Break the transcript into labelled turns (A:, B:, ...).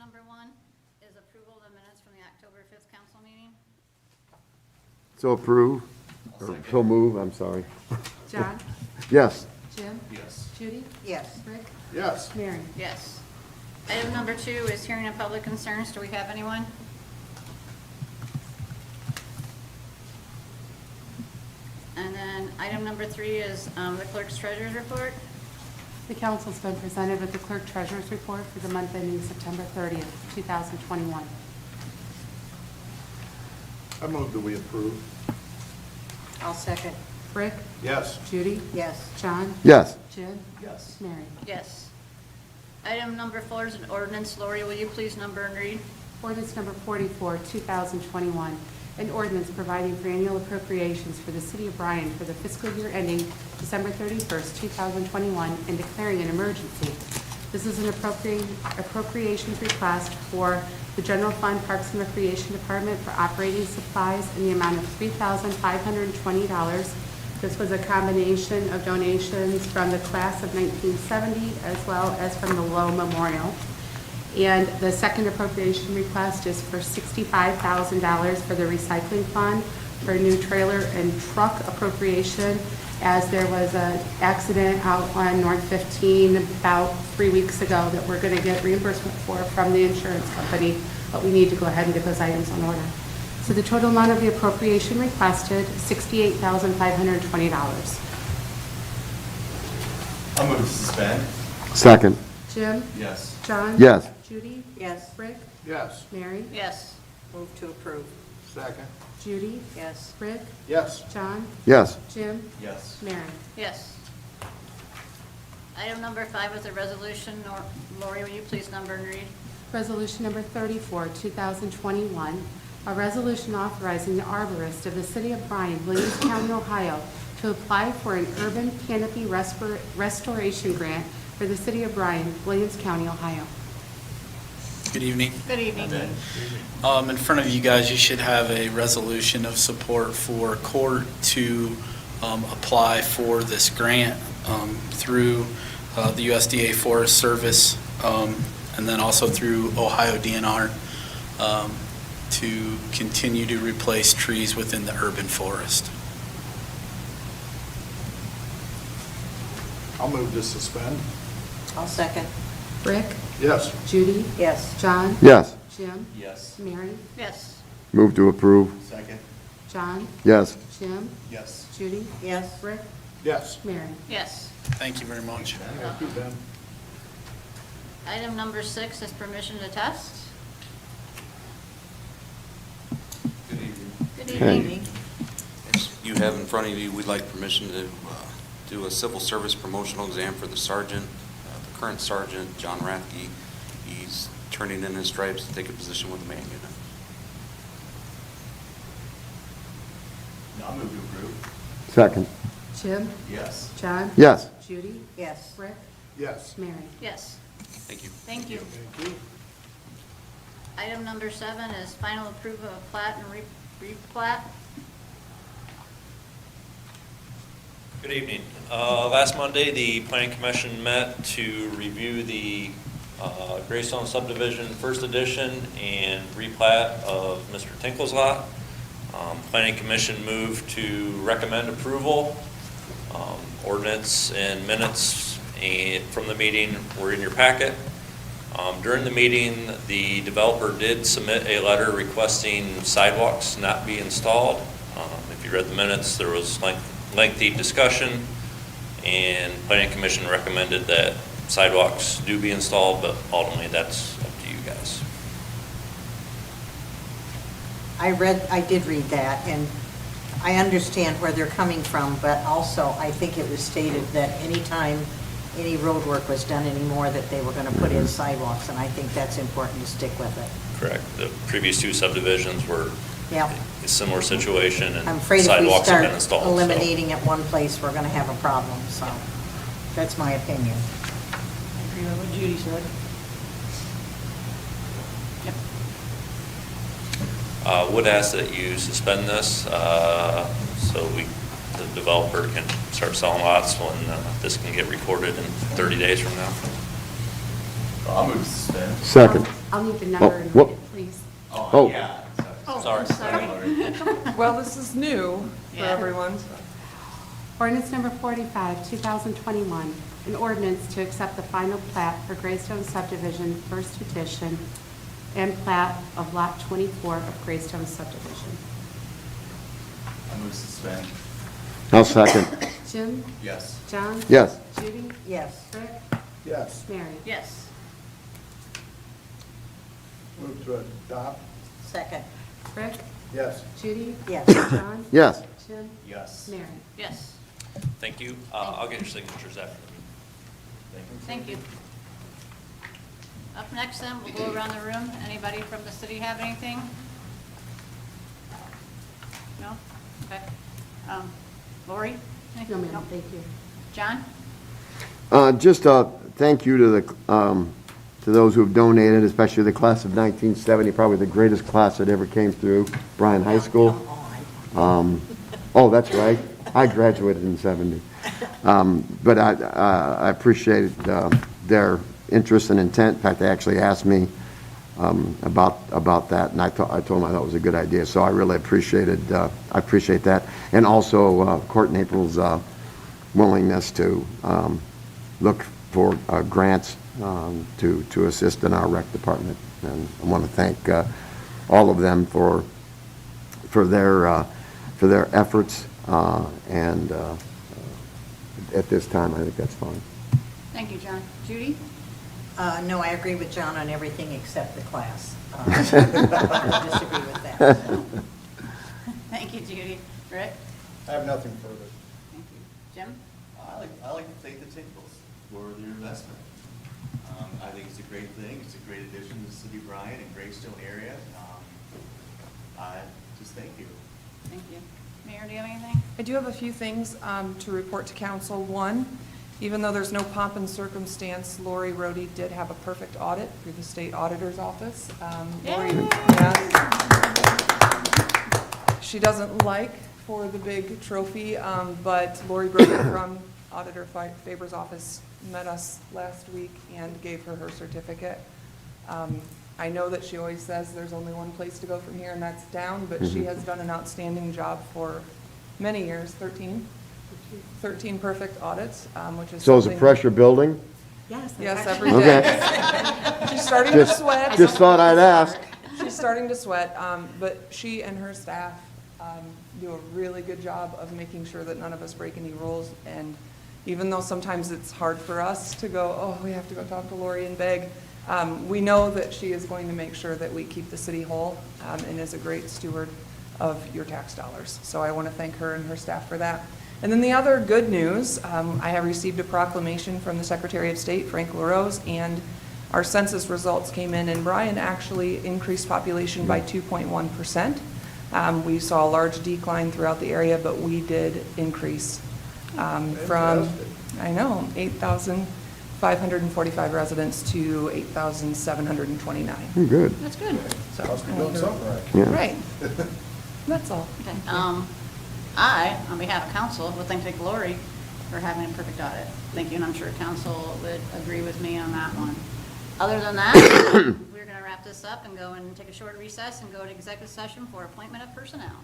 A: number 1 is approval of the minutes from the October 5th council meeting.
B: So approve, or so move, I'm sorry.
C: John?
B: Yes.
C: Jim?
D: Yes.
C: Judy?
E: Yes.
C: Rick?
D: Yes.
C: Mary?
A: Yes. Item number 2 is hearing of public concerns. Do we have anyone? And then item number 3 is the clerk's treasurer's report.
C: The council's been presented with the clerk treasurer's report for the month ending September 30th, 2021.
D: I move that we approve.
E: I'll second.
C: Rick?
D: Yes.
C: Judy?
E: Yes.
C: John?
B: Yes.
C: Jim?
D: Yes.
C: Mary?
A: Yes. Item number 4 is an ordinance. Lori, will you please number and read?
C: Ordinance number 44, 2021, an ordinance providing for annual appropriations for the city of Bryan for the fiscal year ending December 31st, 2021, and declaring an emergency. This is an appropriations request for the General Fund Parks and Recreation Department for operating supplies in the amount of $3,520. This was a combination of donations from the class of 1970 as well as from the Low Memorial. And the second appropriation request is for $65,000 for the recycling fund for a new trailer and truck appropriation, as there was an accident out on North 15 about 3 weeks ago that we're going to get reimbursement for from the insurance company, but we need to go ahead and get those items on order. So the total amount of the appropriation requested, $68,520.
F: I'll move to suspend.
B: Second.
C: Jim?
F: Yes.
C: John?
B: Yes.
C: Judy?
E: Yes.
C: Rick?
D: Yes.
C: Mary?
A: Yes.
E: Move to approve.
D: Second.
C: Judy?
E: Yes.
C: Rick?
D: Yes.
C: John?
B: Yes.
C: Jim?
F: Yes.
C: Mary?
A: Yes. Item number 5 is a resolution. Lori, will you please number and read?
C: Resolution number 34, 2021, a resolution authorizing the Arborist of the City of Bryan, Williams County, Ohio, to apply for an urban canopy restoration grant for the City of Bryan, Williams County, Ohio.
G: Good evening.
A: Good evening.
G: In front of you guys, you should have a resolution of support for court to apply for this grant through the USDA Forest Service and then also through Ohio DNR to continue to replace trees within the urban forest.
D: I'll move to suspend.
E: I'll second.
C: Rick?
D: Yes.
C: Judy?
E: Yes.
C: John?
B: Yes.
C: Jim?
F: Yes.
C: Mary?
A: Yes.
B: Move to approve.
F: Second.
C: John?
B: Yes.
C: Jim?
F: Yes.
C: Judy?
E: Yes.
C: Rick?
D: Yes.
C: Mary?
A: Yes.
G: Thank you very much.
D: Thank you, Ben.
A: Item number 6 is permission to test.
F: Good evening.
A: Good
B: Okay.
A: evening.
H: As you have in front of you, we'd like permission to do a civil service promotional exam for the sergeant, the current sergeant, John Rathke. He's turning in his stripes to take a position with the man unit.
F: I'll move to approve.
B: Second.
C: Jim?
F: Yes.
C: John?
B: Yes.
C: Judy?
E: Yes.
C: Rick?
D: Yes.
C: Mary?
A: Yes.
H: Thank you.
A: Thank you.
D: Thank you.
A: Item number 7 is final approval of plat and replat.
I: Good evening. Last Monday, the Planning Commission met to review the Greystone subdivision first edition and replat of Mr. Tinkle's lot. Planning Commission moved to recommend approval. Ordinance and minutes from the meeting were in your packet. During the meeting, the developer did submit a letter requesting sidewalks not be installed. If you read the minutes, there was lengthy discussion, and Planning Commission recommended that sidewalks do be installed, but ultimately that's up to you guys.
E: I did read that, and I understand where they're coming from, but also I think it was stated that anytime any road work was done anymore, that they were going to put in sidewalks, and I think that's important to stick with it.
I: Correct. The previous two subdivisions were
E: Yeah.
I: a similar situation,
E: I'm
I: and
E: afraid if we
I: sidewalks have
E: start
I: been installed. so-
E: eliminating at one place, we're going to have a problem, so that's my opinion.
A: I agree with what Judy said.
I: Would ask that you suspend this so the developer can start selling lots when this can get recorded in 30 days from now.
F: I'll move to suspend.
B: Second.
C: I'll need the number and
B: whoop.
C: read it, please.
B: Oh.
F: Yeah.
I: Sorry.
J: Well, this is new for
A: Yeah.
J: everyone.
C: Ordinance number 45, 2021, an ordinance to accept the final plat for Greystone subdivision, first edition, and plat of Lot 24 of Greystone subdivision.
F: I move to suspend.
B: I'll second.
C: Jim?
F: Yes.
C: John?
B: Yes.
C: Judy?
E: Yes.
C: Rick?
D: Yes.
C: Mary?
A: Yes.
D: Move to adopt.
E: Second.
C: Rick?
D: Yes.
C: Judy?
E: Yes.
C: John?
B: Yes.
C: Jim?
F: Yes.
C: Mary?
A: Yes.
I: Thank you. I'll get your signatures after the meeting.
A: Thank you. Up next then, we'll go around the room. Anybody from the city have anything? No? Okay. Lori?
C: No,
A: anything?
C: ma'am, thank you.
A: John?
B: Just a thank you to to those who have donated, especially the class of 1970, probably the greatest class that ever came through Bryan High School.
E: Come on.
B: Oh, that's right. I graduated in 70. But I appreciate their interest and intent. In fact, they actually asked me about that, and I told them I thought it was a good idea. So I really appreciate that. And also Court and April's willingness to look for grants to assist in our rec department. And I want to thank all of them for their efforts. And at this time, I think that's fine.
A: Thank you, John. Judy?
E: No, I agree with John on everything except the class. I disagree with that.
A: Thank you, Judy. Rick?
D: I have nothing further.
A: Thank you. Jim?
F: I like to thank the Tinkles for their investment. I think it's a great thing. It's a great addition to the city of Bryan and Greystone area. I just thank you.
A: Thank you. Mayor, do you have anything?
J: I do have a few things to report to council. One, even though there's no pomp and circumstance, Lori Rohde did have a perfect audit through the state auditor's office. Lori,
A: Yay!
J: yes. She doesn't like for the big trophy, but Lori Brody from Auditor Faber's office met us last week and gave her certificate. I know that she always says there's only one place to go from here, and that's down, but she has done an outstanding job for many years, 13 perfect audits, which is
B: So is the
J: something-
B: pressure building?
C: Yes.
J: Yes,
C: actually-
J: every day.
B: Okay.
J: She's starting to sweat.
B: Just thought I'd ask.
J: She's starting to sweat, but she and her staff do a really good job of making sure that none of us break any rules. And even though sometimes it's hard for us to go, oh, we have to go talk to Lori and beg, we know that she is going to make sure that we keep the city whole and is a great steward of your tax dollars. So I want to thank her and her staff for that. And then the other good news, I have received a proclamation from the Secretary of State, Frank LaRose, and our census results came in, and Bryan actually increased population by 2.1%. We saw a large decline throughout the area, but we did increase from, I know, 8,545 residents to 8,729.
B: Good.
A: That's good.
J: So,
D: Must be doing something right.
B: Yeah.
J: right. That's all.
A: Okay. I, on behalf of council, would thank Lori for having a perfect audit. Thank you, and I'm sure council would agree with me on that one. Other than that, we're going to wrap this up and go and take a short recess and go to executive session for appointment of personnel.